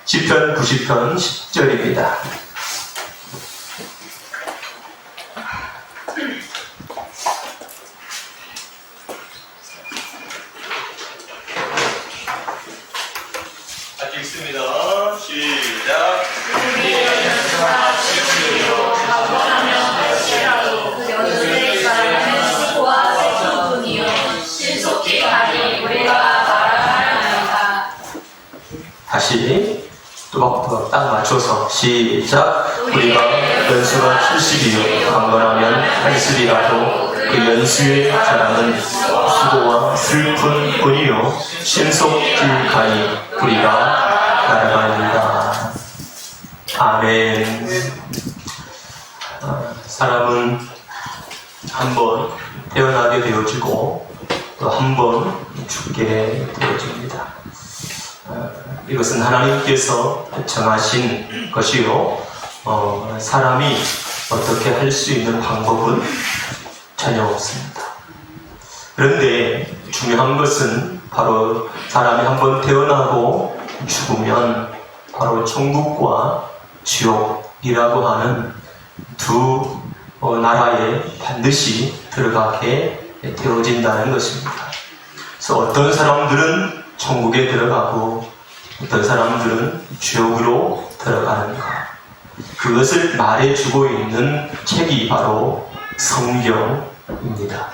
시편 90편 10절입니다. 같이 읽습니다. 시작. 우리의 연수가 지금이요 각원하면 할지라도 그 연수의 사람은 수고와 슬픔뿐이요 신속히 가니 우리가 말하나이다. 다시 또박또박 딱 맞춰서 시작. 우리가 연수가 70이요 강건하면 한슬이라도 그 연수의 사랑은 수고와 슬픔뿐이요 신속히 가니 우리가 날아갑니다. 아멘. 사람은 한 번 태어나게 되어지고 또 한 번 죽게 되어집니다. 이것은 하나님께서 정하신 것이요, 사람이 어떻게 할 수 있는 방법은 전혀 없습니다. 그런데 중요한 것은 바로 사람이 한번 태어나고 죽으면 바로 천국과 지옥이라고 하는 두 나라에 반드시 들어가게 되어진다는 것입니다. 그래서 어떤 사람들은 천국에 들어가고 어떤 사람들은 지옥으로 들어가는가, 그것을 말해주고 있는 책이 바로 성경입니다.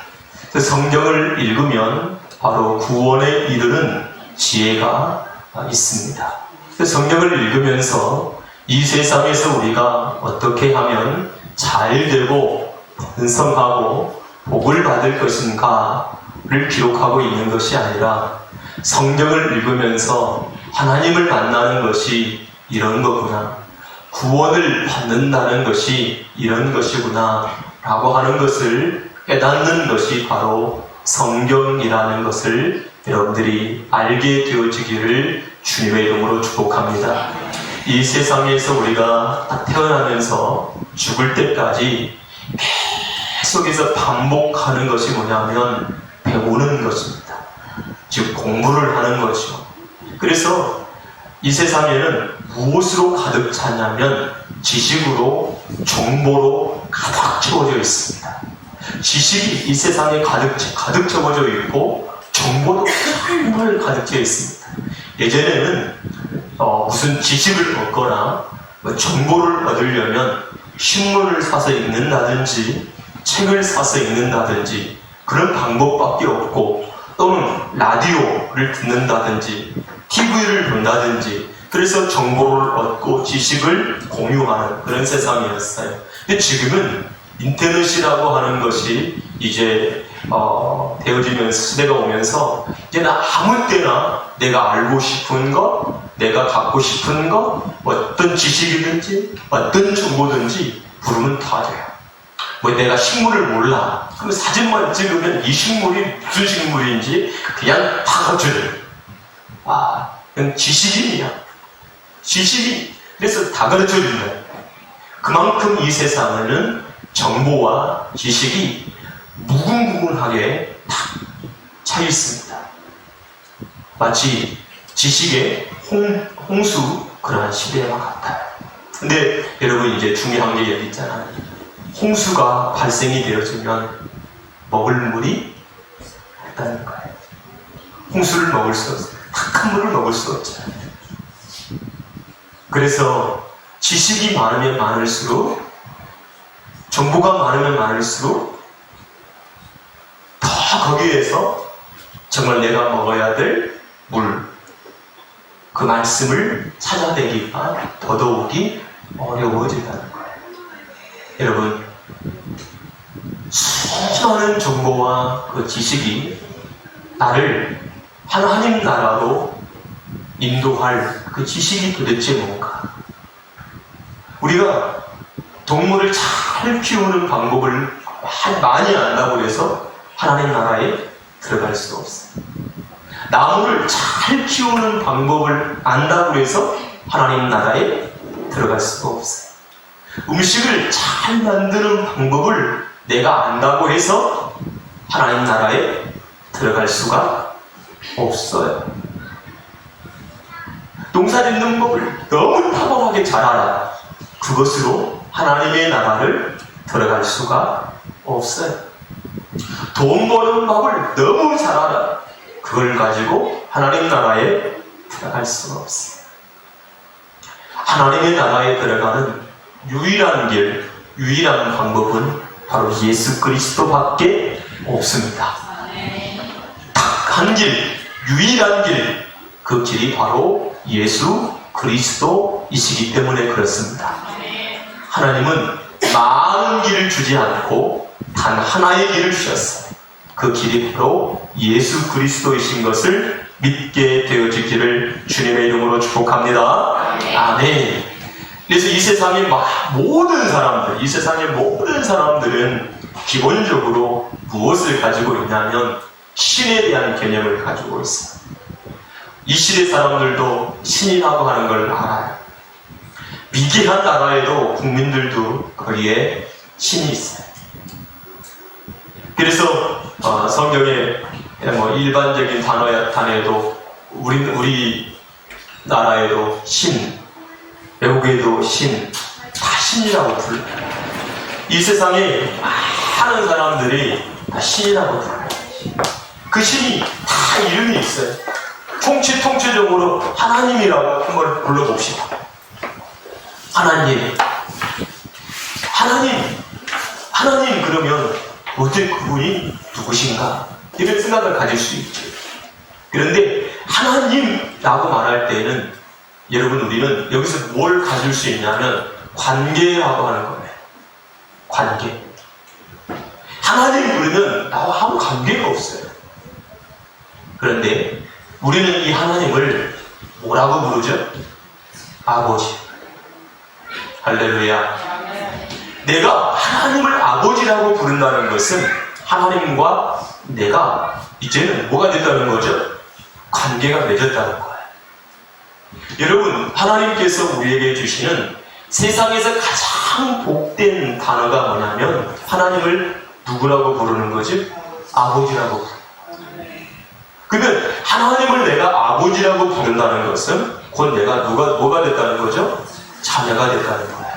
그 성경을 읽으면 바로 구원에 이르는 지혜가 있습니다. 그 성경을 읽으면서 이 세상에서 우리가 어떻게 하면 잘 되고 번성하고 복을 받을 것인가를 기록하고 있는 것이 아니라, 성경을 읽으면서 하나님을 만나는 것이 이런 거구나, 구원을 받는다는 것이 이런 것이구나 라고 하는 것을 깨닫는 것이 바로 성경이라는 것을 여러분들이 알게 되어지기를 주님의 이름으로 축복합니다. 이 세상에서 우리가 태어나면서 죽을 때까지 계속해서 반복하는 것이 뭐냐면 배우는 것입니다. 즉 공부를 하는 것이죠. 그래서 이 세상에는 무엇으로 가득 차냐면 지식으로, 정보로 가득 채워져 있습니다. 지식이 이 세상에 가득 채워져 있고 정보도 정말 가득 채워 있습니다. 예전에는 무슨 지식을 얻거나 정보를 얻으려면 신문을 사서 읽는다든지 책을 사서 읽는다든지 그런 방법밖에 없고, 또는 라디오를 듣는다든지 TV를 본다든지, 그래서 정보를 얻고 지식을 공유하는 그런 세상이었어요. 근데 지금은 인터넷이라고 하는 것이 이제 되어지면서, 시대가 오면서 이제는 아무 때나 내가 알고 싶은 것, 내가 갖고 싶은 것, 어떤 지식이든지 어떤 정보든지 부르면 다 돼요. 내가 식물을 몰라, 그럼 사진만 찍으면 이 식물이 무슨 식물인지 그냥 다 가르쳐줘요. 그건 지식인이야. 지식인. 그래서 다 가르쳐준다. 그만큼 이 세상에는 정보와 지식이 무궁무진하게 탁 차 있습니다. 마치 지식의 홍수, 그러한 시대와 같아요. 근데 여러분, 이제 중요한 게 여기 있잖아요. 홍수가 발생이 되어지면 먹을 물이 없다는 거예요. 홍수를 먹을 수 없어요. 탁한 물을 먹을 수 없잖아요. 그래서 지식이 많으면 많을수록, 정보가 많으면 많을수록 더 거기에서 정말 내가 먹어야 될 물, 그 말씀을 찾아내기가 더더욱이 어려워진다는 거예요. 여러분, 수많은 정보와 그 지식이 나를 하나님 나라로 인도할 그 지식이 도대체 뭔가? 우리가 동물을 잘 키우는 방법을 많이 안다고 해서 하나님 나라에 들어갈 수 없어요. 나무를 잘 키우는 방법을 안다고 해서 하나님 나라에 들어갈 수가 없어요. 음식을 잘 만드는 방법을 내가 안다고 해서 하나님 나라에 들어갈 수가 없어요. 또 농사짓는 법을 너무 탐험하게 잘 알아. 그것으로 하나님의 나라를 들어갈 수가 없어요. 돈 버는 법을 너무 잘 알아. 그걸 가지고 하나님 나라에 들어갈 수가 없어요. 하나님의 나라에 들어가는 유일한 길, 유일한 방법은 바로 예수 그리스도밖에 없습니다. 딱 한 길, 유일한 길, 그 길이 바로 예수 그리스도이시기 때문에 그렇습니다. 하나님은 많은 길을 주지 않고 단 하나의 길을 주셨어요. 그 길이 바로 예수 그리스도이신 것을 믿게 되어지기를 주님의 이름으로 축복합니다. 아멘. 그래서 이 세상의 모든 사람들, 이 세상의 모든 사람들은 기본적으로 무엇을 가지고 있냐면 신에 대한 개념을 가지고 있어요. 이 시대 사람들도 신이라고 하는 걸 알아요. 미개한 나라에도 국민들도 거기에 신이 있어요. 그래서 성경에 일반적인 단어에도 우리 나라에도 신, 외국에도 신, 다 신이라고 불러요. 이 세상에 많은 사람들이 다 신이라고 불러요. 그 신이 다 이름이 있어요. 통치적으로 하나님이라고 한번 불러봅시다. 하나님 그러면 어떻게 그분이 누구신가? 이런 생각을 가질 수 있죠. 그런데 하나님라고 말할 때는 여러분 우리는 여기서 뭘 가질 수 있냐면 관계라고 하는 거예요. 관계. 하나님 부르면 나와 아무 관계가 없어요. 그런데 우리는 이 하나님을 뭐라고 부르죠? 아버지. 할렐루야. 내가 하나님을 아버지라고 부른다는 것은 하나님과 내가 이제는 뭐가 됐다는 거죠? 관계가 맺었다는 거예요. 여러분, 하나님께서 우리에게 주시는 세상에서 가장 복된 단어가 뭐냐면 하나님을 누구라고 부르는 거지? 아버지라고 부르는 거예요. 그러면 하나님을 내가 아버지라고 부른다는 것은 곧 내가 뭐가 됐다는 거죠? 자녀가 됐다는 거예요.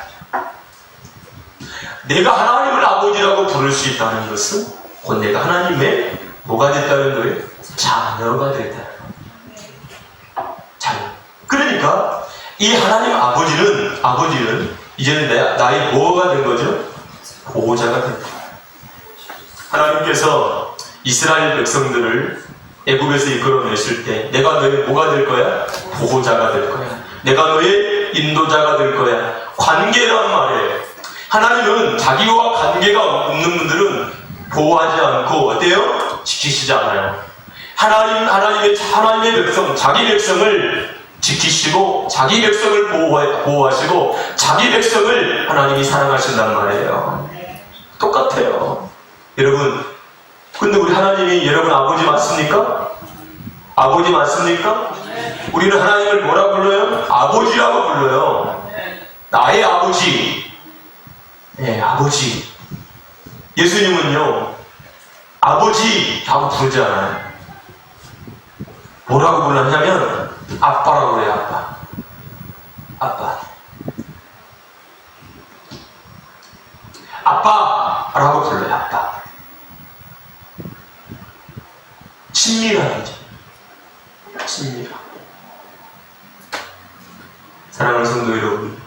내가 하나님을 아버지라고 부를 수 있다는 것은 곧 내가 하나님의 뭐가 됐다는 거예요? 자녀가 됐다는 거예요. 자녀. 그러니까 이 하나님 아버지는 이제는 나의 뭐가 된 거죠? 보호자가 된 거예요. 하나님께서 이스라엘 백성들을 애굽에서 이끌어냈을 때 내가 너의 뭐가 될 거야? 보호자가 될 거야. 내가 너의 인도자가 될 거야. 관계란 말이에요. 하나님은 자기와 관계가 없는 분들은 보호하지 않고 어때요? 지키시지 않아요. 하나님의 백성, 자기 백성을 지키시고 자기 백성을 보호하시고 자기 백성을 하나님이 사랑하신단 말이에요. 똑같아요. 여러분, 근데 우리 하나님이 여러분 아버지 맞습니까? 아버지 맞습니까? 우리는 하나님을 뭐라 불러요? 아버지라고 불러요. 나의 아버지. 네, 아버지. 예수님은요, 아버지라고 부르지 않아요. 뭐라고 불렀냐면, 아빠라고 그래요, 아빠. 아빠. 아빠라고 불러요, 아빠. 친밀함이죠. 친밀함. 사랑하는 성도 여러분,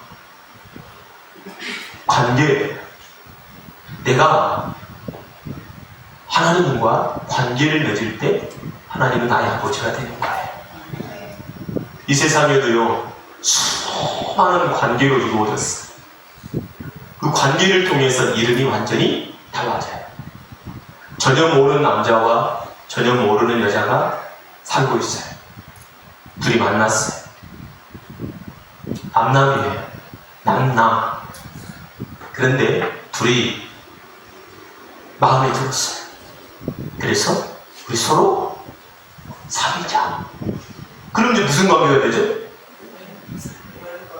관계, 내가 하나님과 관계를 맺을 때 하나님은 나의 아버지가 되는 거예요. 이 세상에도요, 수많은 관계로 이루어졌어요. 그 관계를 통해서 이름이 완전히 달라져요. 전혀 모르는 남자와 전혀 모르는 여자가 살고 있어요. 둘이 만났어요. 남남이에요. 남남. 그런데 둘이 마음에 들었어요. 그래서 우리 서로 사귀자. 그럼 이제 무슨 관계가 되죠?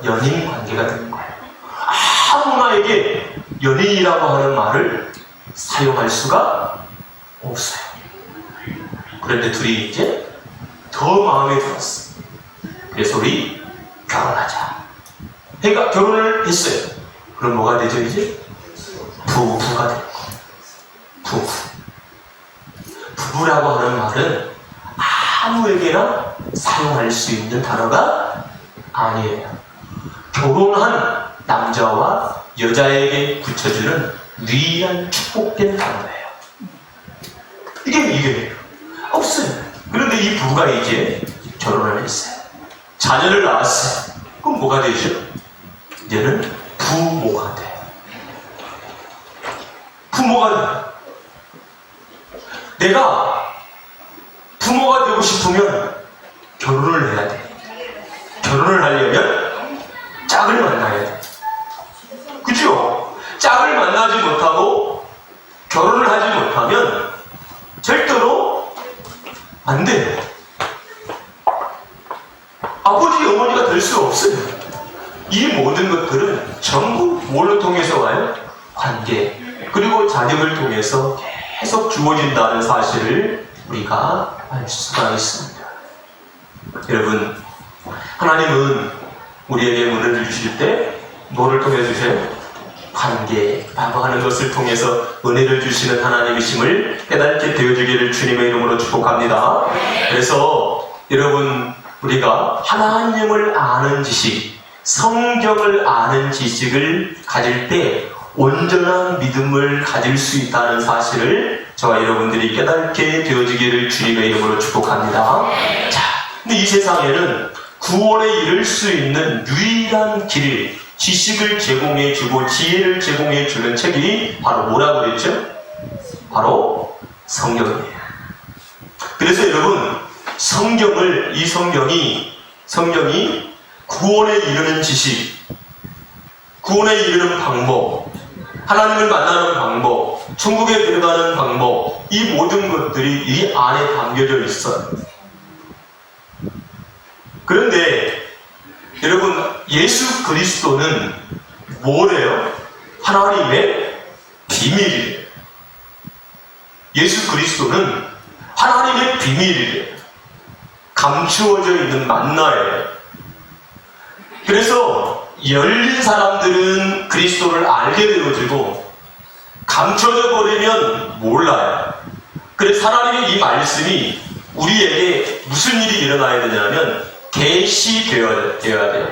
연인 관계가 되는 거예요. 아무나에게 연인이라고 하는 말을 사용할 수가 없어요. 그런데 둘이 이제 더 마음에 들었어. 그래서 우리 결혼하자. 그러니까 결혼을 했어요. 그럼 뭐가 되죠 이제? 부부가 될 거예요. 부부. 부부라고 하는 말은 아무에게나 사용할 수 있는 단어가 아니에요. 결혼한 남자와 여자에게 붙여주는 유일한 축복된 단어예요. 이게 없어요. 그런데 이 부부가 이제 결혼을 했어요. 자녀를 낳았어요. 그럼 뭐가 되죠? 이제는 부모가 돼요. 부모가 돼요. 내가 부모가 되고 싶으면 결혼을 해야 돼. 결혼을 하려면 짝을 만나야 돼. 그죠? 짝을 만나지 못하고 결혼을 하지 못하면 절대로 안 돼요. 아버지, 어머니가 될 수 없어요. 이 모든 것들은 전부 뭘로 통해서 와요? 관계. 그리고 자녀를 통해서 계속 주어진다는 사실을 우리가 알 수가 있습니다. 여러분, 하나님은 우리에게 은혜를 주실 때 뭐를 통해 주세요? 관계라고 하는 것을 통해서 은혜를 주시는 하나님이심을 깨닫게 되어주기를 주님의 이름으로 축복합니다. 그래서 여러분, 우리가 하나님을 아는 지식, 성경을 아는 지식을 가질 때 온전한 믿음을 가질 수 있다는 사실을 저와 여러분들이 깨닫게 되어지기를 주님의 이름으로 축복합니다. 자, 근데 이 세상에는 구원에 이를 수 있는 유일한 길, 지식을 제공해주고 지혜를 제공해주는 책이 바로 뭐라고 그랬죠? 바로 성경이에요. 그래서 여러분, 이 성경이 구원에 이르는 지식, 구원에 이르는 방법, 하나님을 만나는 방법, 천국에 들어가는 방법, 이 모든 것들이 이 안에 담겨져 있어요. 그런데 여러분, 예수 그리스도는 뭐래요? 하나님의 비밀이래요. 예수 그리스도는 하나님의 비밀이래요. 감추어져 있는 만나예요. 그래서 열린 사람들은 그리스도를 알게 되어지고 감춰져 버리면 몰라요. 그래서 하나님의 이 말씀이 우리에게 무슨 일이 일어나야 되냐면 계시되어야 돼요.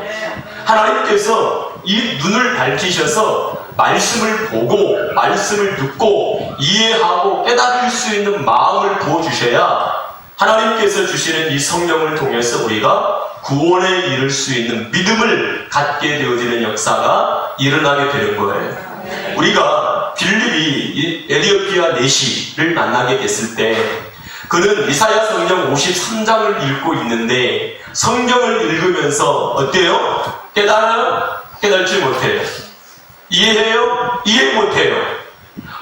하나님께서 이 눈을 밝히셔서 말씀을 보고 말씀을 듣고 이해하고 깨달을 수 있는 마음을 부어주셔야 하나님께서 주시는 이 성령을 통해서 우리가 구원에 이를 수 있는 믿음을 갖게 되어지는 역사가 일어나게 되는 거예요. 우리가 빌립이 에디오피아 내시를 만나게 됐을 때 그는 이사야 성경 53장을 읽고 있는데 성경을 읽으면서 어때요? 깨달아요? 깨달지 못해요. 이해해요? 이해 못해요.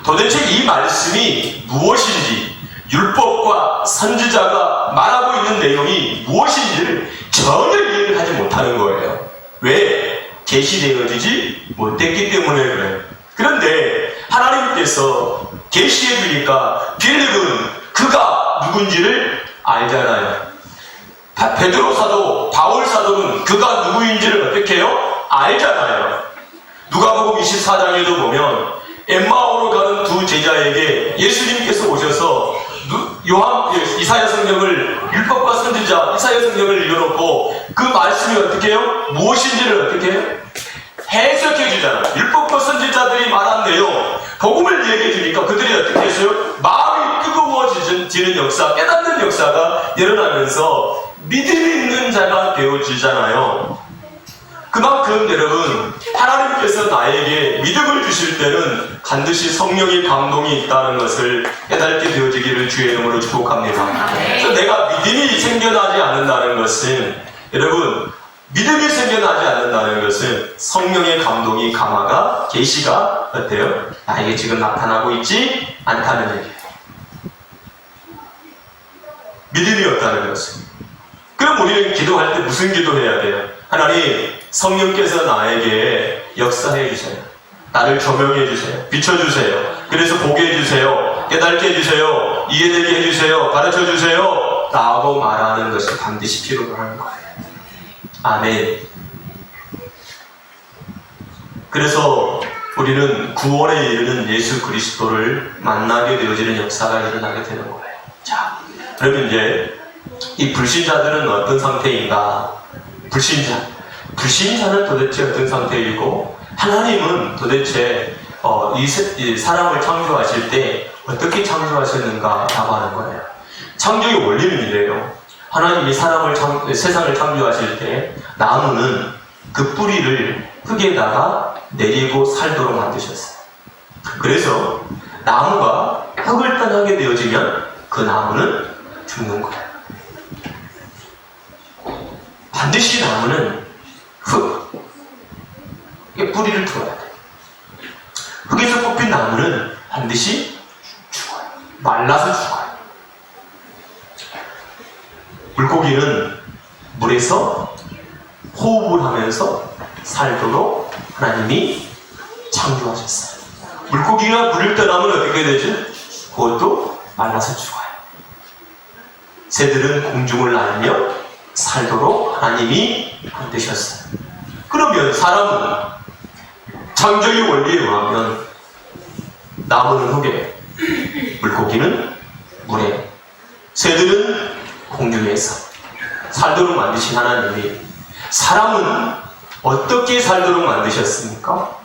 도대체 이 말씀이 무엇인지, 율법과 선지자가 말하고 있는 내용이 무엇인지를 전혀 이해를 하지 못하는 거예요. 왜? 계시되어지지 못했기 때문에 그래요. 그런데 하나님께서 계시해 주니까 빌립은 그가 누군지를 알잖아요. 베드로 사도, 바울 사도는 그가 누구인지를 어떻게 해요? 알잖아요. 누가복음 24장에도 보면 엠마오로 가는 두 제자에게 예수님께서 오셔서 이사야 성경을, 율법과 선지자 이사야 성경을 읽어놓고 그 말씀이 어떻게 해요? 무엇인지를 어떻게 해요? 해석해 주잖아요. 율법과 선지자들이 말한 내용, 복음을 얘기해 주니까 그들이 어떻게 했어요? 마음이 뜨거워지는 역사, 깨닫는 역사가 일어나면서 믿음이 있는 자가 되어지잖아요. 그만큼 여러분, 하나님께서 나에게 믿음을 주실 때는 반드시 성령의 감동이 있다는 것을 깨닫게 되어지기를 주의 이름으로 축복합니다. 그래서 내가 믿음이 생겨나지 않는다는 것은, 여러분, 믿음이 생겨나지 않는다는 것은 성령의 감동이 감화가, 계시가 어때요? 나에게 지금 나타나고 있지 않다는 얘기예요. 믿음이 없다는 것은. 그럼 우리는 기도할 때 무슨 기도해야 돼요? 하나님, 성령께서 나에게 역사해 주세요. 나를 조명해 주세요. 비춰주세요. 그래서 보게 해주세요. 깨닫게 해주세요. 이해되게 해주세요. 가르쳐 주세요. 라고 말하는 것이 반드시 필요로 하는 거예요. 아멘. 그래서 우리는 구원에 이르는 예수 그리스도를 만나게 되어지는 역사가 일어나게 되는 거예요. 자, 그러면 이제 이 불신자들은 어떤 상태인가? 불신자는 도대체 어떤 상태이고, 하나님은 도대체 이 사람을 창조하실 때 어떻게 창조하셨는가라고 하는 거예요. 창조의 원리는 이래요. 하나님이 세상을 창조하실 때 나무는 그 뿌리를 흙에다가 내리고 살도록 만드셨어요. 그래서 나무가 흙을 떠나게 되어지면 그 나무는 죽는 거예요. 반드시 나무는 흙에 뿌리를 두어야 돼요. 흙에서 뽑힌 나무는 반드시 죽어요. 말라서 죽어요. 물고기는 물에서 호흡을 하면서 살도록 하나님이 창조하셨어요. 물고기가 물을 떠나면 어떻게 되죠? 그것도 말라서 죽어요. 새들은 공중을 날며 살도록 하나님이 만드셨어요. 그러면 사람은 창조의 원리에 의하면 나무는 흙에, 물고기는 물에, 새들은 공중에서 살도록 만드신 하나님이 사람은 어떻게 살도록 만드셨습니까?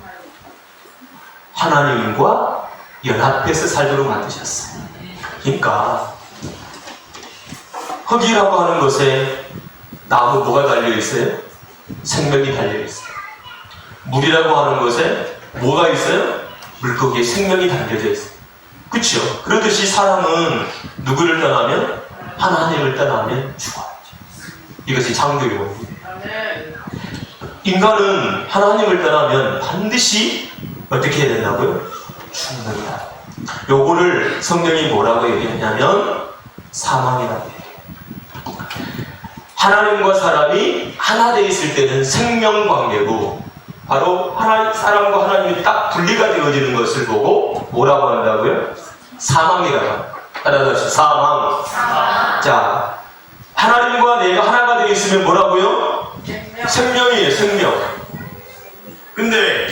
하나님과 연합해서 살도록 만드셨어요. 그러니까 흙이라고 하는 것에 나무 뭐가 달려있어요? 생명이 달려있어요. 물이라고 하는 것에 뭐가 있어요? 물고기에 생명이 담겨져 있어요. 그렇죠? 그렇듯이 사람은 누구를 떠나면? 하나님을 떠나면 죽어요. 이것이 창조의 원리예요. 인간은 하나님을 떠나면 반드시 어떻게 해야 된다고요? 죽는다. 요거를 성경이 뭐라고 얘기하냐면 사망이라고 얘기해요. 하나님과 사람이 하나 돼 있을 때는 생명관계고, 바로 사람과 하나님이 딱 분리가 되어지는 것을 보고 뭐라고 한다고요? 사망이라고 합니다. 따라서 사망. 자, 하나님과 내가 하나가 되어 있으면 뭐라고요? 생명이에요, 생명. 근데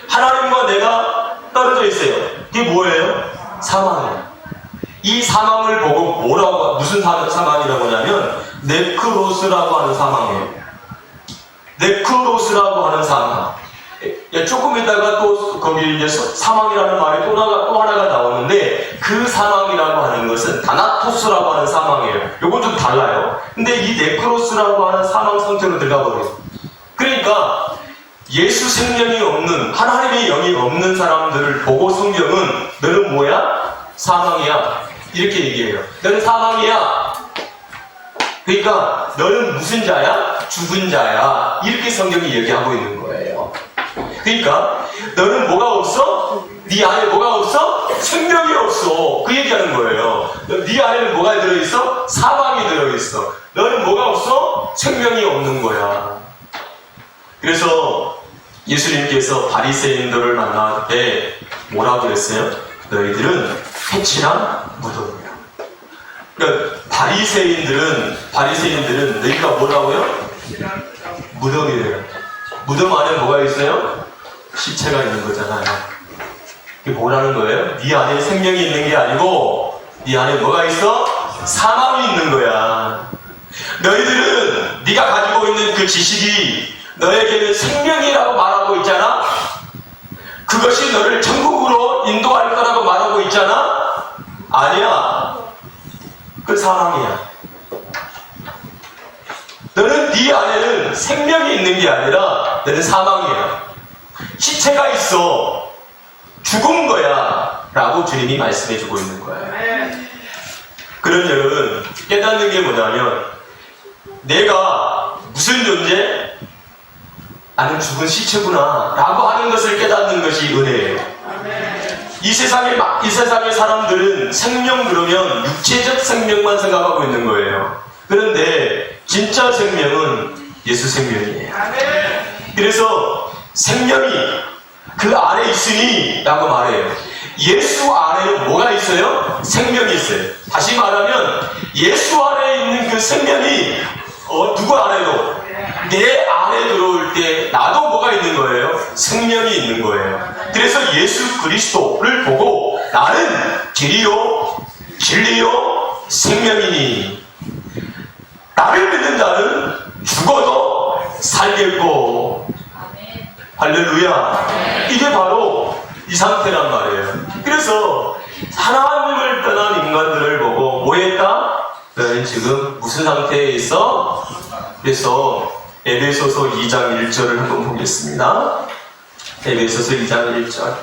하나님과 내가 떨어져 있어요. 그게 뭐예요? 사망이에요. 이 사망을 보고 무슨 사망이라고 하냐면 네크로스라고 하는 사망이에요. 네크로스라고 하는 사망. 조금 있다가 또 거기 이제 사망이라는 말이 또 하나가 나오는데, 그 사망이라고 하는 것은 다나토스라고 하는 사망이에요. 요건 좀 달라요. 근데 이 네크로스라고 하는 사망 상태로 들어가 버려요. 그러니까 예수 생명이 없는, 하나님의 영이 없는 사람들을 보고 성경은 너는 뭐야? 사망이야. 이렇게 얘기해요. 너는 사망이야. 그러니까 너는 무슨 자야? 죽은 자야. 이렇게 성경이 얘기하고 있는 거예요. 그러니까 너는 뭐가 없어? 네 안에 뭐가 없어? 생명이 없어. 그 얘기하는 거예요. 네 안에는 뭐가 들어있어? 사망이 들어있어. 너는 뭐가 없어? 생명이 없는 거야. 그래서 예수님께서 바리새인들을 만날 때 뭐라고 그랬어요? 너희들은 해치랑 무덤이야. 그러니까 바리새인들은 너희가 뭐라고요? 무덤이래요. 무덤 안에 뭐가 있어요? 시체가 있는 거잖아요. 그게 뭐라는 거예요? 네 안에 생명이 있는 게 아니고 네 안에 뭐가 있어? 사망이 있는 거야. 너희들은 네가 가지고 있는 그 지식이 너에게는 생명이라고 말하고 있잖아. 그것이 너를 천국으로 인도할 거라고 말하고 있잖아. 아니야. 그 사망이야. 너는 네 안에는 생명이 있는 게 아니라 너는 사망이야. 시체가 있어. 죽은 거야. 라고 주님이 말씀해주고 있는 거예요. 그런 여러분 깨닫는 게 뭐냐면, 내가 무슨 존재? 나는 죽은 시체구나 라고 하는 것을 깨닫는 것이 은혜예요. 이 세상의 사람들은 생명 그러면 육체적 생명만 생각하고 있는 거예요. 그런데 진짜 생명은 예수 생명이에요. 그래서 생명이 그 안에 있으니 라고 말해요. 예수 안에는 뭐가 있어요? 생명이 있어요. 다시 말하면 예수 안에 있는 그 생명이 누구 안에도 내 안에 들어올 때 나도 뭐가 있는 거예요? 생명이 있는 예수 그리스도를 보고 나는 길이요 진리요 생명이니 나를 믿는 자는 죽어도 살겠고. 할렐루야. 이게 바로 이 상태란 말이에요. 그래서 하나님을 떠난 인간들을 보고 뭐 했다? 너는 지금 무슨 상태에 있어? 그래서 에베소서 2장 1절을 한번 보겠습니다. 에베소서 2장 1절.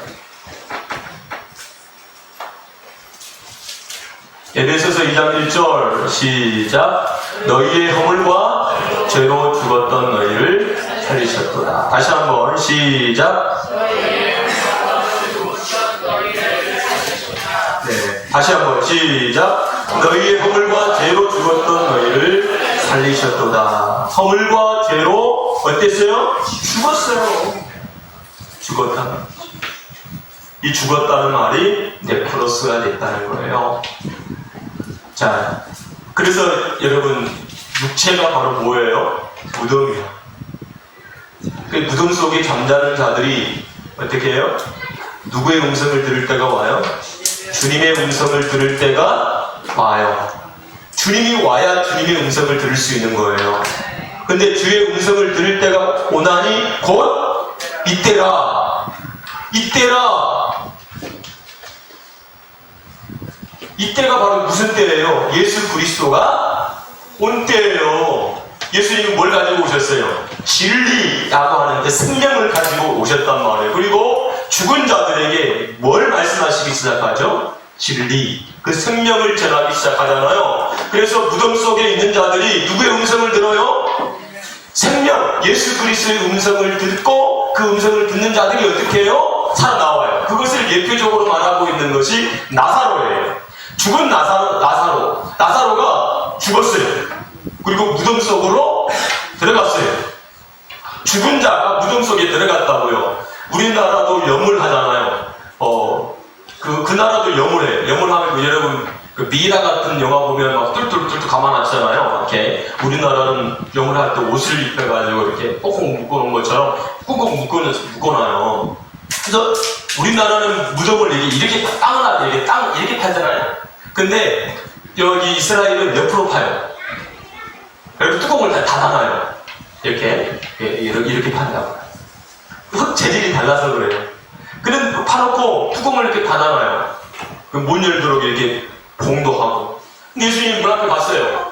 에베소서 2장 1절 시작. 너희의 허물과 죄로 죽었던 너희를 살리셨도다. 다시 한번 시작. 네, 다시 한번 시작. 너희의 허물과 죄로 죽었던 너희를 살리셨도다. 허물과 죄로 어땠어요? 죽었어요. 죽었다. 이 죽었다는 말이 네크로스가 됐다는 거예요. 자, 그래서 여러분 육체가 바로 뭐예요? 무덤이에요. 그 무덤 속에 잠자는 자들이 어떻게 해요? 누구의 음성을 들을 때가 와요? 주님의 음성을 들을 때가 와요. 주님이 와야 주님의 음성을 들을 수 있는 거예요. 근데 주의 음성을 들을 때가 오나니 곧 이때라. 이때가 바로 무슨 때예요? 예수 그리스도가 온 때예요. 예수님은 뭘 가지고 오셨어요? 진리라고 하는데 생명을 가지고 오셨단 말이에요. 그리고 죽은 자들에게 뭘 말씀하시기 시작하죠? 진리. 그 생명을 전하기 시작하잖아요. 그래서 무덤 속에 있는 자들이 누구의 음성을 들어요? 생명, 예수 그리스도의 음성을 듣고 그 음성을 듣는 자들이 어떻게 해요? 살아나와요. 그것을 예표적으로 말하고 있는 것이 나사로예요. 죽은 나사로가 죽었어요. 그리고 무덤 속으로 들어갔어요. 죽은 자가 무덤 속에 들어갔다고요. 우리나라도 염을 하잖아요. 그 나라도 염을 해요. 염을 하면 여러분 그 미라 같은 영화 보면 막 뚫뚫뚫뚫 감아놨잖아요. 이렇게 우리나라는 염을 할 때 옷을 입혀가지고 이렇게 꽁꽁 묶어놓은 것처럼 꽁꽁 묶어놔요. 그래서 우리나라는 무덤을 이렇게 땅을 이렇게 파잖아요. 근데 여기 이스라엘은 옆으로 파요. 그리고 뚜껑을 다 닫아놔요. 이렇게 판다고. 재질이 달라서 그래요. 그래 파놓고 뚜껑을 이렇게 닫아놔요. 문 열도록 이렇게 봉도하고. 근데 예수님 문 앞에 갔어요.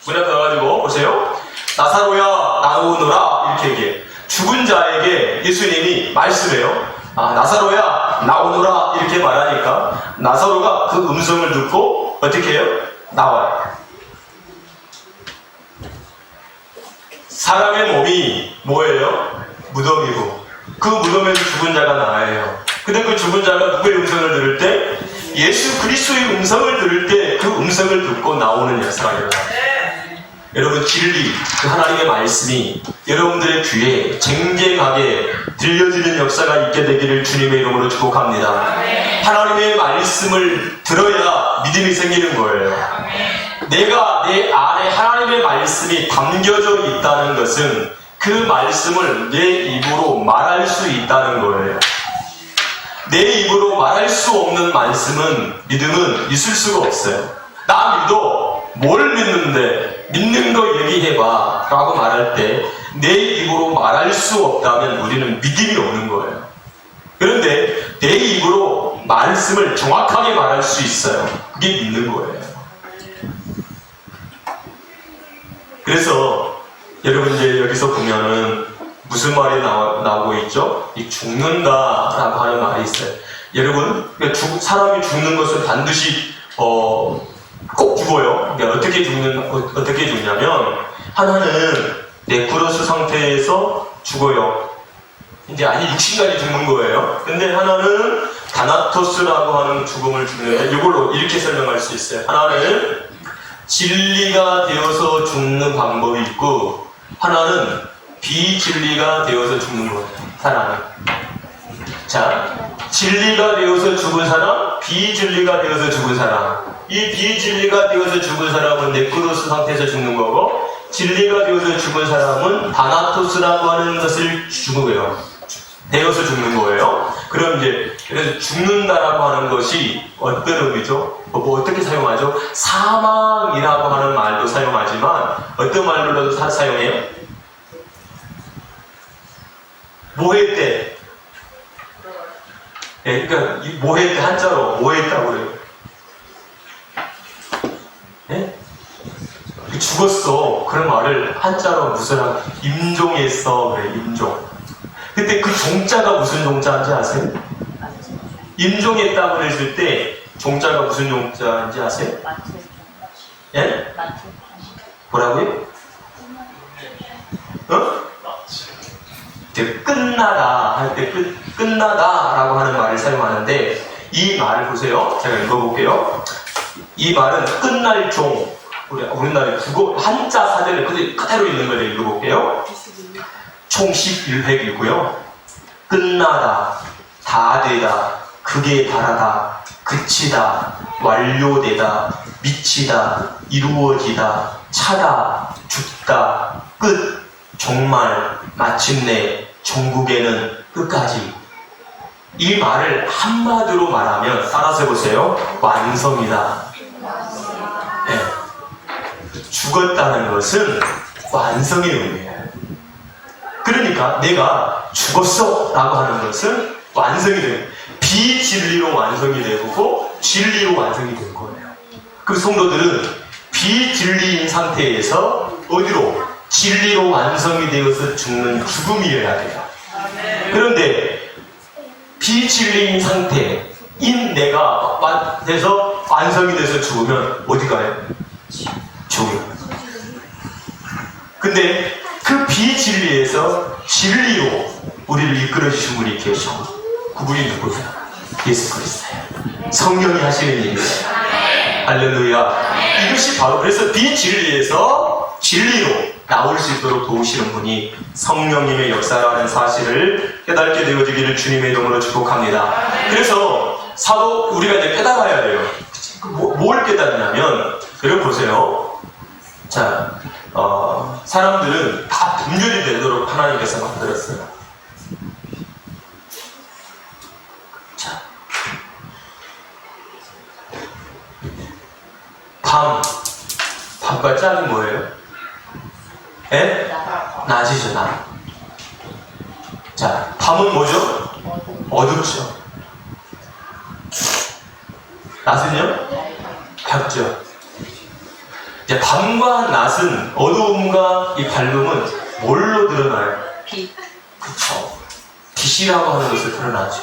문 앞에 가가지고 보세요. 나사로야 나오너라 이렇게 얘기해. 죽은 자에게 예수님이 말씀해요. 나사로야 나오너라 이렇게 말하니까 나사로가 그 음성을 듣고 어떻게 해요? 나와요. 사람의 몸이 뭐예요? 무덤이고 그 무덤에서 죽은 자가 나와요. 근데 그 죽은 자가 누구의 음성을 들을 때? 예수 그리스도의 음성을 들을 때 그 음성을 듣고 나오는 역사가 일어나요. 여러분 진리, 그 하나님의 말씀이 여러분들의 귀에 쟁쟁하게 들려지는 역사가 있게 되기를 주님의 이름으로 축복합니다. 하나님의 말씀을 들어야 믿음이 생기는 거예요. 내가 내 안에 하나님의 말씀이 담겨져 있다는 것은 그 말씀을 내 입으로 말할 수 있다는 거예요. 내 입으로 말할 수 없는 말씀은 믿음은 있을 수가 없어요. 나 믿어. 뭘 믿는데? 믿는 거 얘기해봐 라고 말할 때 내 입으로 말할 수 없다면 우리는 믿음이 없는 거예요. 그런데 내 입으로 말씀을 정확하게 말할 수 있어요. 그게 믿는 거예요. 그래서 여러분 이제 여기서 보면은 무슨 말이 나오고 있죠? 이 죽는다라고 하는 말이 있어요. 여러분 사람이 죽는 것은 반드시 꼭 죽어요. 그러니까 어떻게 죽냐면 하나는 네크로스 상태에서 죽어요. 이제 아니 육신까지 죽는 거예요. 근데 하나는 다나토스라고 하는 죽음을 죽는데 이걸로 이렇게 설명할 수 있어요. 하나는 진리가 되어서 죽는 방법이 있고 하나는 비진리가 되어서 죽는 거예요. 사람은. 자, 진리가 되어서 죽은 사람, 비진리가 되어서 죽은 사람. 이 비진리가 되어서 죽은 사람은 네크로스 상태에서 죽는 거고 진리가 되어서 죽은 사람은 다나토스라고 하는 것을 죽어요. 되어서 죽는 거예요. 그럼 이제 그래서 죽는다라고 하는 것이 어떤 의미죠? 뭐 어떻게 사용하죠? 사망이라고 하는 말도 사용하지만 어떤 말로도 사용해요? 모해 때. 예, 그러니까 이 모해 때 한자로 모해했다고 그래요. 예? 죽었어. 그런 말을 한자로 무슨 임종했어. 그래, 임종. 근데 그 종자가 무슨 종자인지 아세요? 임종했다고 했을 때 종자가 무슨 종자인지 아세요? 예? 뭐라고요? 어? 끝나다 할 때 끝나다라고 하는 말을 사용하는데 이 말을 보세요. 제가 읽어볼게요. 이 말은 끝날 종. 우리나라의 국어 한자 사전에 그대로 있는 걸 읽어볼게요. 총 11획이고요. 끝나다, 다 되다, 극에 달하다, 그치다, 완료되다, 미치다, 이루어지다, 차다, 죽다, 끝, 정말, 마침내, 종국에는 끝까지. 이 말을 한마디로 말하면 따라서 해보세요. 완성이다. 네. 죽었다는 것은 완성의 의미예요. 그러니까 내가 죽었어 라고 하는 것은 완성이 돼요. 비진리로 완성이 되고 진리로 완성이 된 거예요. 그 성도들은 비진리인 상태에서 어디로? 진리로 완성이 되어서 죽는 죽음이어야 돼요. 그런데 비진리인 상태인 내가 돼서 완성이 돼서 죽으면 어디 가요? 죽어요. 근데 그 비진리에서 진리로 우리를 이끌어주신 분이 계셔. 그분이 누구세요? 예수 그리스도예요. 성령이 하시는 일이에요. 할렐루야. 이것이 바로 그래서 비진리에서 진리로 나올 수 있도록 도우시는 분이 성령님의 역사라는 사실을 깨닫게 되어지기를 주님의 이름으로 축복합니다. 그래서 사도 우리가 이제 깨달아야 돼요. 뭘 깨닫냐면 여러분 보세요. 자, 사람들은 다 분별이 되도록 하나님께서 만들었어요. 자, 밤과 짝이 뭐예요? 예? 낮이죠, 낮. 자, 밤은 뭐죠? 어둡죠. 낮은요? 밝죠. 이제 밤과 낮은 어두움과 이 밝음은 뭘로 드러나요? 빛. 그쵸. 빛이라고 하는 것을 드러나죠.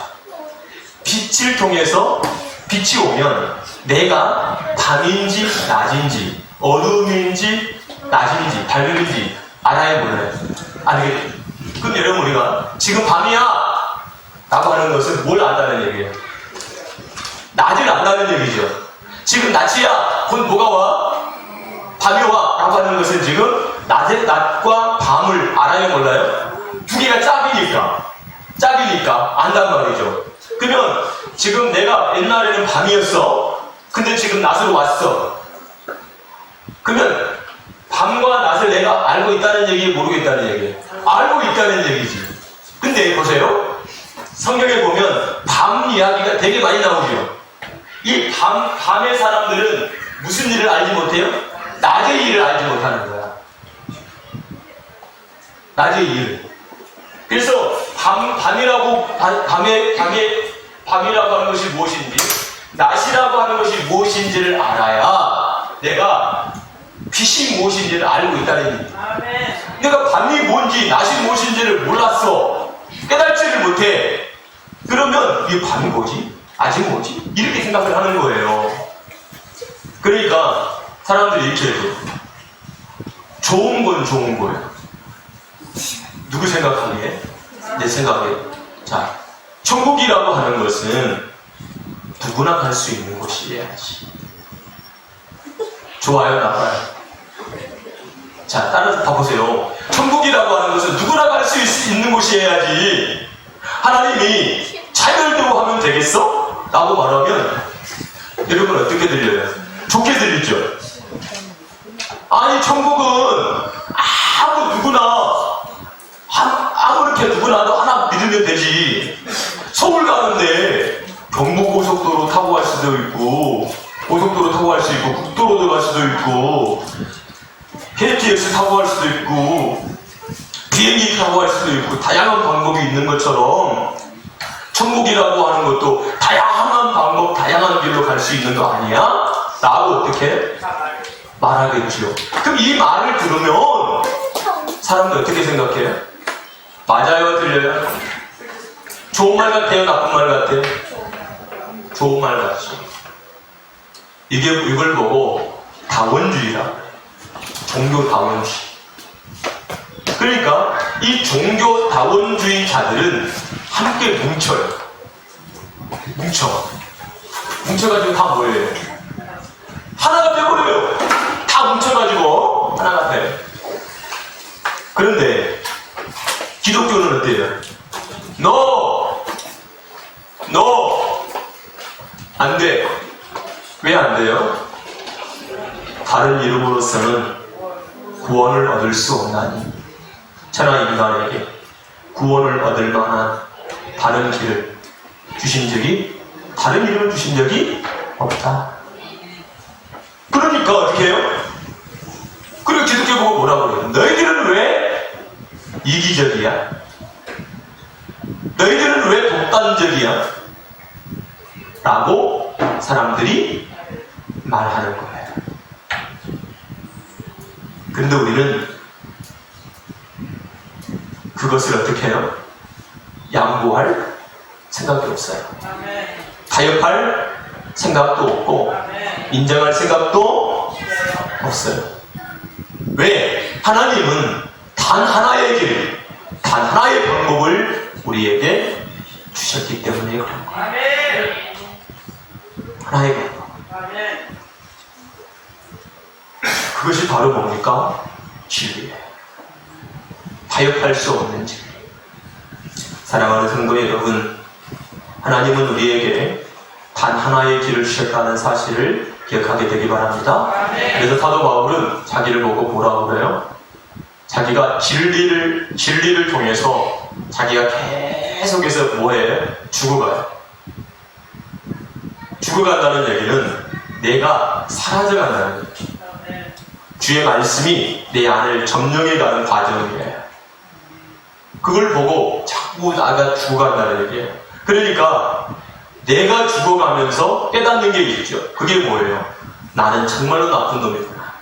빛을 통해서 빛이 오면 내가 밤인지 낮인지 어두움인지 낮인지 밝음인지 알아야 몰라요. 알겠죠? 그럼 여러분 우리가 지금 밤이야 라고 하는 것은 뭘 안다는 얘기예요? 낮을 안다는 얘기죠. 지금 낮이야 곧 뭐가 와? 밤이 와 라고 하는 것은 지금 낮과 밤을 알아야 몰라요? 두 개가 짝이니까 안단 말이죠. 그러면 지금 내가 옛날에는 밤이었어. 근데 지금 낮으로 왔어. 그러면 밤과 낮을 내가 알고 있다는 얘기 모르겠다는 얘기예요? 알고 있다는 얘기지. 근데 보세요. 성경에 보면 밤 이야기가 되게 많이 나오죠. 이 밤의 사람들은 무슨 일을 알지 못해요? 낮의 일을 알지 못하는 거야. 낮의 일. 그래서 밤이라고 하는 것이 무엇인지, 낮이라고 하는 것이 무엇인지를 알아야 내가 빛이 무엇인지를 알고 있다는 얘기야. 내가 밤이 뭔지, 낮이 무엇인지를 몰랐어. 깨달지를 못해. 그러면 이 밤이 뭐지? 낮이 뭐지? 이렇게 생각을 하는 거예요. 그러니까 사람들이 이렇게 해요. 좋은 건 좋은 거예요. 누구 생각하기에? 내 생각에. 자, 천국이라고 하는 것은 누구나 갈 수 있는 곳이어야지. 좋아요, 나빠요? 자, 따라서 봐보세요. 천국이라고 하는 것은 누구나 갈 수 있는 곳이어야지. 하나님이 차별대로 하면 되겠어? 라고 말하면 여러분 어떻게 들려요? 좋게 들리죠? 아니 천국은 아무렇게 누구나 하나 믿으면 되지. 서울 가는데 있고, KTX 타고 갈 수도 있고, 비행기 타고 갈 수도 있고, 다양한 방법이 있는 것처럼, 천국이라고 하는 것도 다양한 방법, 다양한 길로 갈 수 있는 거 아니야? 라고 어떻게 말하겠죠. 그럼 이 말을 들으면 사람들 어떻게 생각해요? 맞아요? 틀려요? 좋은 말 같아요? 나쁜 말 같아요? 좋은 말 같죠. 이걸 보고 다원주의라. 종교 다원주의. 그러니까 이 종교 다원주의자들은 함께 뭉쳐요. 뭉쳐가지고 다 뭐예요? 하나가 돼버려요. 다 뭉쳐가지고 하나가 돼요. 그런데 기독교는 어때요? 안 돼. 왜 안 돼요? 다른 이름으로서는 구원을 얻을 수 없나니 천하 인간에게 구원을 얻을 만한 다른 길을 다른 이름을 주신 적이 없다. 그러니까 어떻게 해요? 그리고 기독교 보고 뭐라고 그래요? 너희들은 왜 이기적이야? 너희들은 왜 독단적이야? 라고 사람들이 말하는 거예요. 근데 우리는 그것을 어떻게 해요? 양보할 생각이 없어요. 타협할 생각도 없고 인정할 생각도 없어요. 왜? 하나님은 단 하나의 길, 단 하나의 방법을 우리에게 주셨기 때문에 그런 거예요. 하나의 방법. 그것이 바로 뭡니까? 진리예요. 타협할 수 없는 진리. 사랑하는 성도 여러분, 하나님은 우리에게 단 하나의 길을 주셨다는 사실을 기억하게 되기 바랍니다. 그래서 사도 바울은 자기를 보고 뭐라고 그래요? 자기가 진리를 통해서 자기가 계속해서 뭐해? 죽어가요. 죽어간다는 얘기는 내가 사라져간다는 얘기. 주의 말씀이 내 안을 점령해가는 과정이에요. 그걸 보고 자꾸 나가 죽어간다는 얘기예요. 그러니까 내가 죽어가면서 깨닫는 게 있죠. 그게 뭐예요? 나는 정말로 나쁜 놈이구나.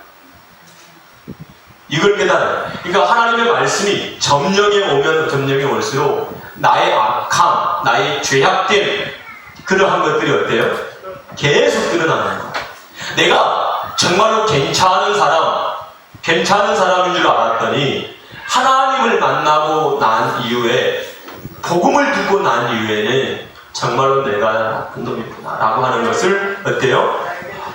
이걸 깨달아요. 그러니까 하나님의 말씀이 점령해 올수록 나의 악함, 나의 죄악됨, 그러한 것들이 어때요? 계속 드러나는 거예요. 내가 정말로 괜찮은 사람인 줄 알았더니 하나님을 만나고 난 이후에, 복음을 듣고 난 이후에는 정말로 내가 나쁜 놈이구나 라고 하는 것을 어때요?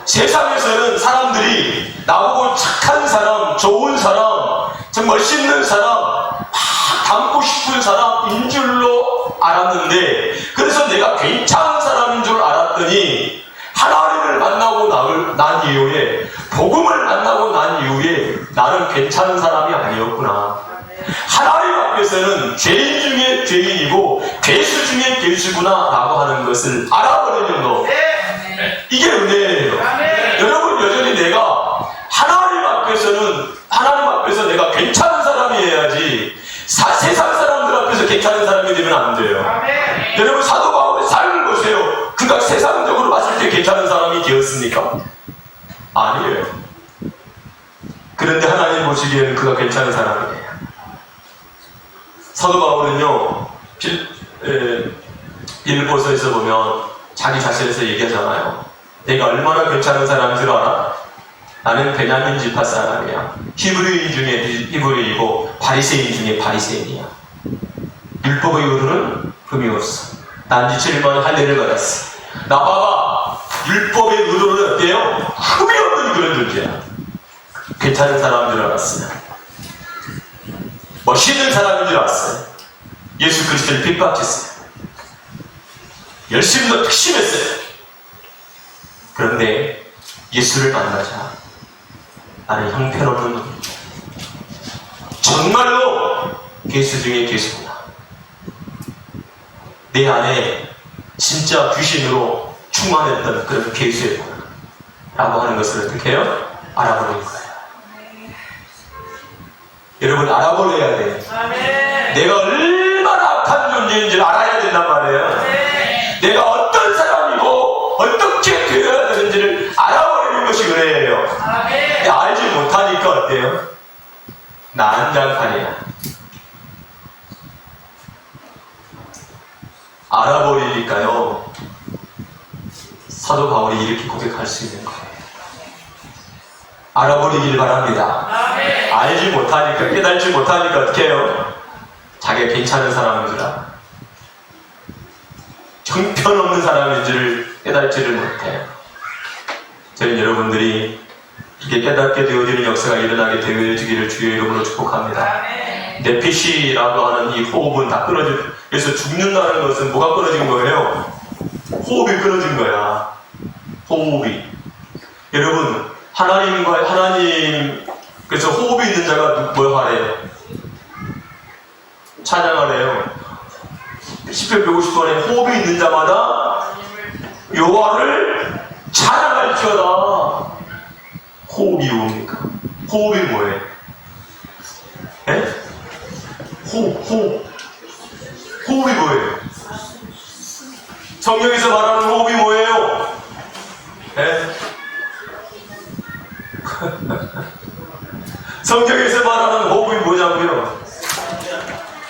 세상에서는 사람들이 나보고 착한 사람, 좋은 사람, 정말 멋있는 사람, 막 닮고 싶은 사람인 줄로 알았는데, 그래서 내가 괜찮은 사람인 줄 알았더니 하나님을 만나고 난 이후에, 복음을 만나고 난 이후에 나는 괜찮은 사람이 아니었구나. 하나님 앞에서는 죄인 중에 죄인이고 괴수 중에 괴수구나 라고 하는 것을 알아버린 정도. 이게 은혜예요. 여러분, 여전히 내가 하나님 앞에서 내가 괜찮은 사람이어야지 세상 사람들 앞에서 괜찮은 사람이 되면 안 돼요. 여러분, 사도 바울의 삶을 보세요. 그가 세상적으로 봤을 때 괜찮은 사람이 되었습니까? 아니에요. 그런데 하나님 보시기에는 그가 괜찮은 사람이에요. 사도 바울은요, 빌보서에서 보면 자기 자신에서 얘기하잖아요. 내가 얼마나 괜찮은 사람인 줄 알아? 나는 베냐민 지파 사람이야. 히브리인 중에 히브리이고 바리새인 중에 바리새인이야. 율법의 의로는 흠이 없어. 난 지칠만 할례를 받았어. 나 봐봐. 율법의 의로는 어때요? 흠이 없는 그런 존재야. 괜찮은 사람인 줄 알았어요. 멋있는 사람인 줄 알았어요. 예수 그리스도를 핍박했어요. 열심히 더 특심했어요. 그런데 예수를 만나자 나는 형편없는 놈이야. 정말로 괴수 중에 괴수구나. 내 안에 진짜 귀신으로 충만했던 그런 괴수였구나 라고 하는 것을 어떻게 해요? 알아버릴 거예요. 여러분, 알아버려야 돼요. 내가 얼마나 악한 존재인지를 알아야 된단 말이에요. 내가 어떤 사람이고 어떻게 되어야 되는지를 알아버리는 것이 은혜예요. 근데 알지 못하니까 어때요? 난장판이야. 알아버리니까요, 사도 바울이 이렇게 고백할 수 있는 거예요. 알아버리길 바랍니다. 알지 못하니까, 깨달지 못하니까 어떻게 해요? 자기가 괜찮은 사람인 줄 알아. 형편없는 사람인 줄을 깨달지를 못해요. 저는 여러분들이 이게 깨닫게 되어지는 역사가 일어나게 되어지기를 주의 이름으로 축복합니다. 네피시라고 하는 이 호흡은 다 끊어진, 그래서 죽는다는 것은 뭐가 끊어진 거예요? 호흡이 끊어진 거야. 호흡이. 여러분, 하나님, 그래서 호흡이 있는 자가 뭘 하래요? 찬양하래요. 10편 150번에 호흡이 있는 자마다 여호와를 찬양할지어다. 호흡이 뭡니까? 호흡이 뭐예요? 에? 호흡이 뭐예요? 성경에서 말하는 호흡이 뭐예요? 에? 성경에서 말하는 호흡이 뭐냐고요?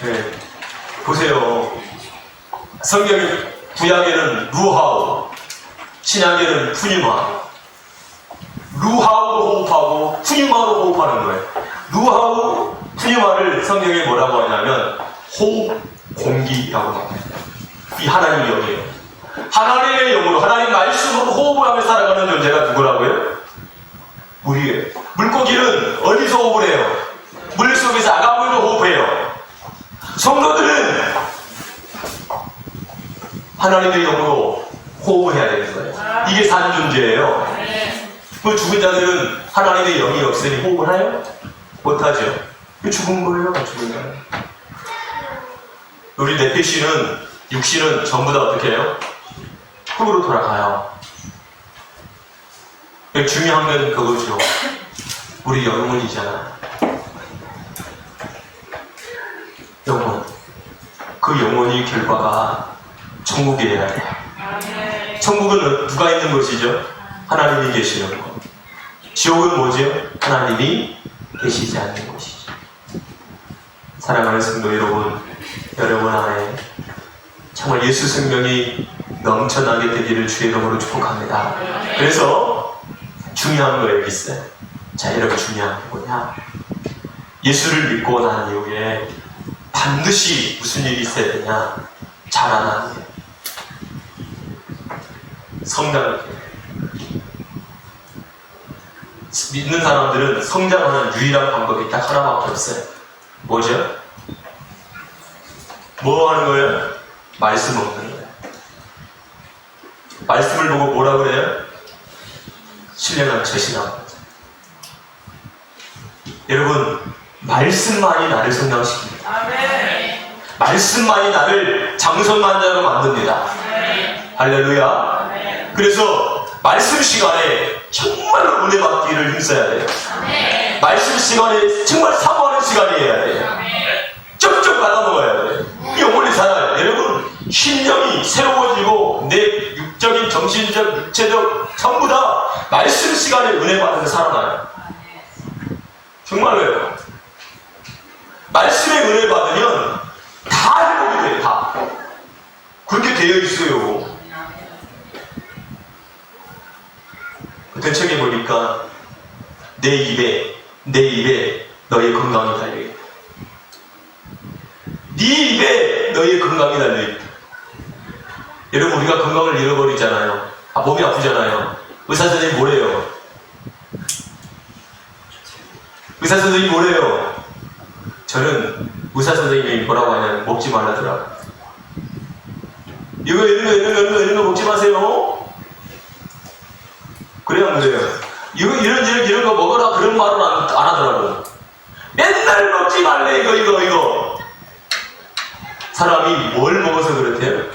네. 보세요. 성경의 구약에는 루하우, 신약에는 푸니마. 루하우로 호흡하고 푸니마로 호흡하는 거예요. 루하우, 푸니마를 성경에 뭐라고 하냐면 호흡, 공기라고 합니다. 이 하나님의 영이에요. 하나님의 영으로, 하나님 말씀으로 호흡을 하며 살아가는 존재가 누구라고요? 물이에요. 물고기는 어디서 호흡을 해요? 물 속에서 아가물로 호흡해요. 성도들은 하나님의 영으로 호흡을 해야 되는 거예요. 이게 산 존재예요. 그 죽은 자들은 하나님의 영이 없으니 호흡을 해요? 못하죠. 죽은 거예요. 죽은 자는. 우리 네피시는, 육신은 전부 다 어떻게 해요? 흙으로 돌아가요. 중요한 건 그거죠. 우리 영혼이잖아. 영혼. 그 영혼이 결과가 천국이어야 돼요. 천국은 누가 있는 곳이죠? 하나님이 계시는 곳. 지옥은 뭐죠? 하나님이 계시지 않는 곳이죠. 사랑하는 성도 여러분, 여러분 안에 정말 예수 생명이 넘쳐나게 되기를 주의 이름으로 축복합니다. 그래서 중요한 거 여기 있어요. 자, 여러분, 중요한 게 뭐냐? 예수를 믿고 난 이후에 반드시 무슨 일이 있어야 되냐? 자라나는 게. 성장하는 게. 믿는 사람들은 성장하는 유일한 방법이 딱 하나밖에 없어요. 뭐죠? 뭐 하는 거예요? 말씀 없는 거예요. 말씀을 보고 뭐라 그래요? 신령한 제시라고 하죠. 여러분, 말씀만이 나를 성장시킵니다. 말씀만이 나를 장성만자로 만듭니다. 할렐루야. 그래서 말씀 시간에 정말로 은혜 받기를 힘써야 돼요. 말씀 시간에 정말 사모하는 시간이어야 돼요. 쩍쩍 받아먹어야 돼요. 영혼이 살아요. 여러분, 신령이 새로워지고 내 육적인, 정신적, 육체적 전부 다 말씀 시간에 은혜 받으면서 살아나요. 정말로요. 말씀에 은혜 받으면 다 회복이 돼요. 다. 그렇게 되어 있어요. 어떤 책에 보니까 내 입에 너의 건강이 달려있다. 네 입에 너의 건강이 달려있다. 여러분, 우리가 건강을 잃어버리잖아요. 몸이 아프잖아요. 의사선생님이 뭐래요? 의사선생님이 뭐래요? 저는 의사선생님이 뭐라고 하냐면 먹지 말라더라고요. 이런 거 먹지 마세요. 그래야 안 그래요? 이런 거 먹어라 그런 말은 안 하더라고. 맨날 먹지 말래 이거. 사람이 뭘 먹어서 그렇대요?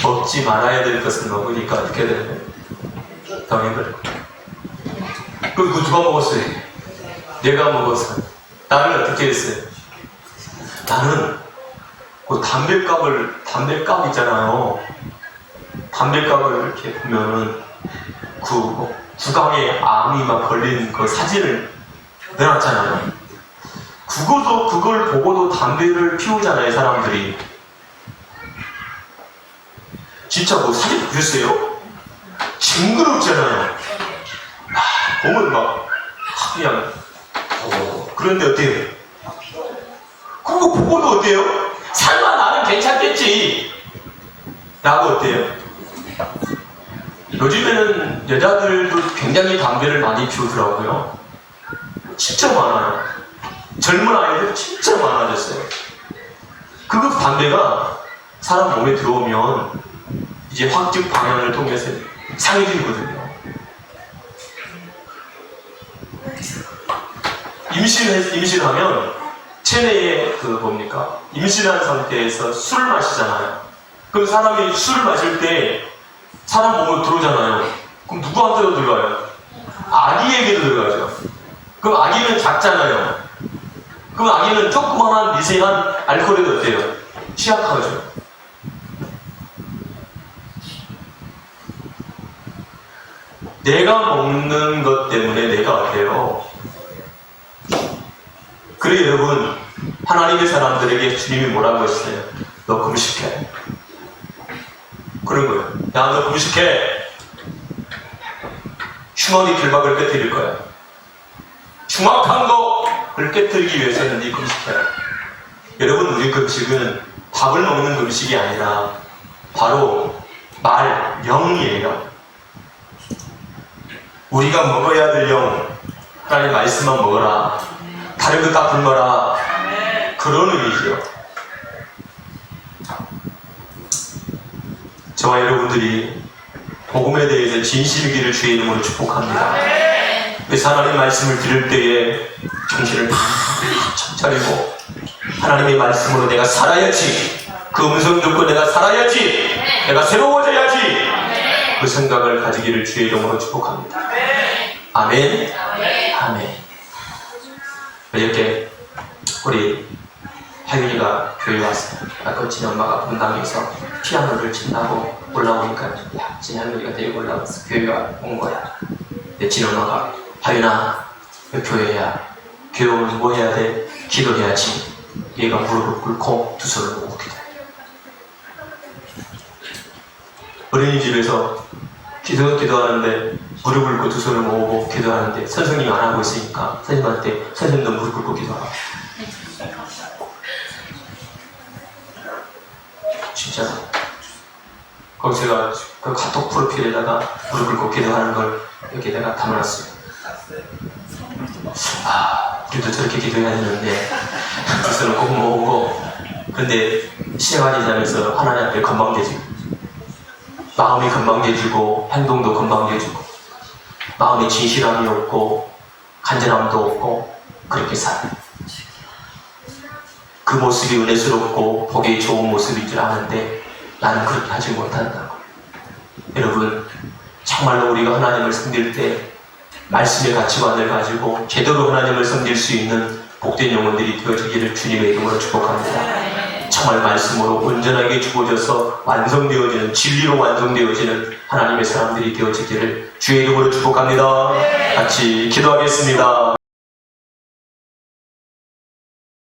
먹지 말아야 될 것을 먹으니까 어떻게 되나요? 병이 걸려. 그거 누가 먹었어요? 내가 먹었어요. 나는 어떻게 했어요? 나는 그 담배값 있잖아요. 담배값을 이렇게 보면은 그 구강에 암이 막 걸린 그 사진을 내놨잖아요. 그걸 보고도 담배를 피우잖아요, 사람들이. 진짜 뭐 사진 보셨어요? 징그럽잖아요. 보면 막 그냥 그런데 어때요? 그거 보고도 어때요? 설마 나는 괜찮겠지 라고 어때요? 요즘에는 여자들도 굉장히 담배를 많이 피우더라고요. 진짜 많아요. 젊은 아이들 진짜 많아졌어요. 그 담배가 사람 몸에 들어오면 이제 확증 방향을 통해서 상해지거든요. 임신하면 체내에 임신한 상태에서 술을 마시잖아요. 그럼 사람이 술을 마실 때 사람 몸으로 들어오잖아요. 그럼 누구한테도 들어가요? 아기에게도 들어가죠. 그럼 아기는 작잖아요. 그럼 아기는 조그만한 미세한 알코올에도 어때요? 취약하죠. 내가 먹는 것 때문에 내가 어때요? 그래 여러분, 하나님의 사람들에게 주님이 뭐라고 했어요? 너 금식해. 그런 거예요. 야, 너 금식해. 흉어니 들박을 깨뜨릴 거야. 흉악한 거를 깨뜨리기 위해서는 네 금식해라. 여러분, 우리 금식은 밥을 먹는 금식이 아니라 바로 영이에요. 우리가 먹어야 될 영, 하나님 말씀만 먹어라. 다른 거 다 굶어라. 그런 의미죠. 저와 여러분들이 복음에 대해서 진실이기를 주의 이름으로 축복합니다. 그래서 하나님의 말씀을 들을 때에 정신을 팍 차리고 하나님의 말씀으로 내가 살아야지. 그 음성 듣고 내가 살아야지. 내가 새로워져야지. 그 생각을 가지기를 주의 이름으로 축복합니다. 아멘. 아멘. 이렇게 우리 하윤이가 교회 왔어요. 아까 진 엄마가 분당에서 피아노를 친다고 올라오니까 야, 진 하윤이가 데리고 올라와서 교회 온 거야. 근데 진 엄마가 하윤아, 교회야. 교회 오면 뭐 해야 돼? 기도해야지. 얘가 무릎을 꿇고 두 손을 모으고 기도해. 어린이집에서 기도하는데 무릎을 꿇고 두 손을 모으고 기도하는데 선생님이 안 하고 있으니까 선생님한테 선생님도 무릎 꿇고 기도하라. 진짜 거기 제가 그 카톡 프로필에다가 무릎 꿇고 기도하는 걸 여기 내가 담아놨어요. 우리도 저렇게 기도해야 되는데 두 손을 꼭 모으고 근데 시간이 지나면서 하나님 앞에 건방져지고 마음이 건방져지고 행동도 건방져지고 마음에 진실함이 없고 간절함도 없고 그렇게 살아요. 그 모습이 은혜스럽고 보기 좋은 모습인 줄 아는데 나는 그렇게 하지 못한다고. 여러분, 정말로 우리가 하나님을 섬길 때 말씀의 가치관을 가지고 제대로 하나님을 섬길 수 있는 복된 영혼들이 되어지기를 주님의 이름으로 축복합니다. 정말 말씀으로 온전하게 주어져서 완성되어지는, 진리로 완성되어지는 하나님의 사람들이 되어지기를 주의 이름으로 축복합니다. 같이 기도하겠습니다.